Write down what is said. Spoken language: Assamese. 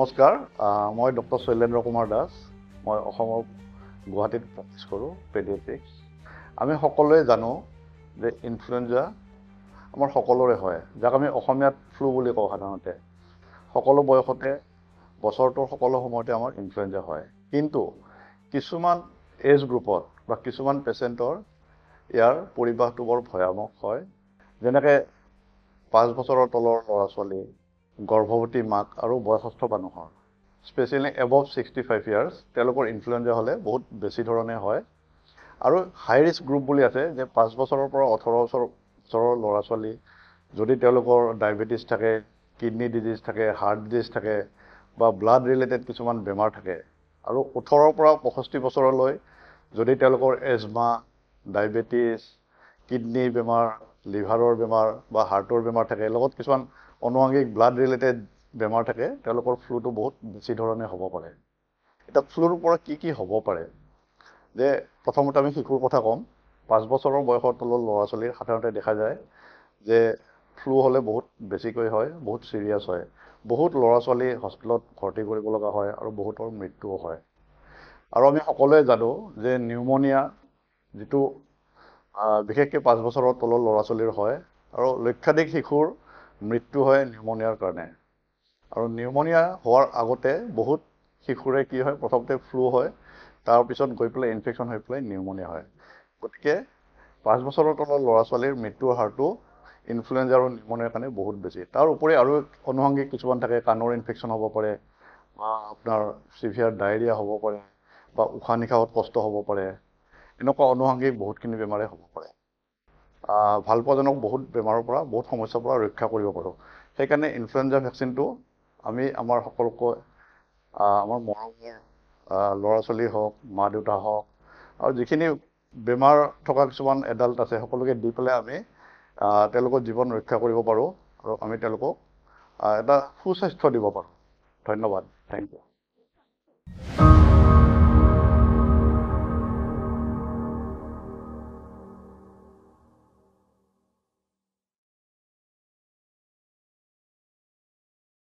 নমস্কাৰ মই ডক্টৰ শৈলেন্দ্ৰ কুমাৰ দাস মই অসমৰ গুৱাহাটীত প্ৰেক্টিছ কৰোঁ পেডিয়াট্ৰিক্স আমি সকলোৱে জানো যে ইনফ্লুৱেঞ্জা আমাৰ সকলোৰে হয় যাক আমি অসমীয়াত ফ্লু বুলি কওঁ সাধাৰণতে সকলো বয়সতে বছৰটোৰ সকলো সময়তে আমাৰ ইনফ্লুৱেঞ্জা হয় কিন্তু কিছুমান এজ গ্ৰুপত বা কিছুমান পেচেণ্টৰ ইয়াৰ পৰিবাহটো বৰ ভয়ানক হয় যেনেকৈ 5 বছৰৰ তলৰ ল'ৰা ছোৱালী গৰ্ভৱতী মাক আৰু বয়সস্থ মানুহৰ স্পেচিয়েলি এবভ 65 ইয়াৰ্ছ তেওঁলোকৰ ইনফ্লুৱেঞ্জা হ'লে বহুত বেছি ধৰণে হয় আৰু হাই ৰিস্ক গ্ৰুপ বুলি আছে যে 5 বছৰৰ পৰা 18 বছৰৰ ল'ৰা ছোৱালী যদি তেওঁলোকৰ ডায়েবেটিছ থাকে কিডনি ডিজিজ থাকে হাৰ্ট ডিজিজ থাকে বা ব্লাড ৰিলেটেড কিছুমান বেমাৰ থাকে আৰু 18ৰ পৰা 65 বছৰলৈ যদি তেওঁলোকৰ এজমা ডায়েবেটিছ কিডনি বেমাৰ লিভাৰৰ বেমাৰ বা হাৰ্টৰ বেমাৰ থাকে লগত কিছুমান অনুৱাংগিক ব্লাড ৰিলেটেড বেমাৰ থাকে তেওঁলোকৰ ফ্লুটো বহুত বেছি ধৰণে হ'ব পাৰে এটা ফ্লুৰ পৰা কি হ'ব পাৰে যে প্ৰথমতে আমি শিশুৰ কথা ক'ম 5 বছৰৰ বয়সৰ তলৰ ল'ৰা ছোৱালীৰ সাধাৰণতে দেখা যায় যে ফ্লু হ'লে বহুত বেছিকৈ হয় বহুত চিৰিয়াছ হয় বহুত ল'ৰা ছোৱালী হস্পিটেলত ভৰ্তি কৰিব লগা হয় আৰু বহুতৰ মৃত্যুও হয় আৰু আমি সকলোৱে জানো যে নিউমনিয়া যিটো বিশেষকৈ 5 বছৰৰ তলৰ ল'ৰা ছোৱালীৰ হয় আৰু লক্ষাধিক শিশুৰ মৃত্যু হয় নিউমনিয়াৰ কাৰণে আৰু নিউমনিয়া হোৱাৰ আগতে বহুত শিশুৰে কি হয় প্ৰথমতে ফ্লু হয় তাৰপিছত গৈ পেলাই ইনফেকশ্যন হৈ পেলাই নিউমনিয়া হয় গতিকে 5 বছৰৰ তলৰ ল'ৰা ছোৱালীৰ মৃত্যুৰ হাৰটো ইনফ্লুৱেঞ্জা আৰু নিউমনিয়াৰ কাৰণে বহুত বেছি তাৰ উপৰি আৰু অনুষংগিক কিছুমান থাকে কাণৰ ইনফেকশ্যন হ'ব পাৰে বা আপোনাৰ চিভিয়াৰ ডায়েৰিয়া হ'ব পাৰে বা উশাহ নিশাহত কষ্ট হ'ব পাৰে এনেকুৱা অনুষংগিক বহুতখিনি বেমাৰে হ'ব পাৰে ভাল পোৱাজনক বহুত বেমাৰৰ পৰা বহুত সমস্যাৰ পৰা ৰক্ষা কৰিব পাৰোঁ সেইকাৰণে ইনফ্লুৱেঞ্জা ভেকচিনটো আমি আমাৰ সকলোকে আমাৰ মৰমৰ ল'ৰা ছোৱালী হওক মা দেউতা হওক আৰু যিখিনি বেমাৰ থকা কিছুমান এডাল্ট আছে সকলোকে দি পেলাই আমি তেওঁলোকৰ জীৱন ৰক্ষা কৰিব পাৰোঁ আৰু আমি তেওঁলোকক এটা সুস্বাস্থ্য দিব পাৰোঁ ধন্যবাদ থেংক ইউ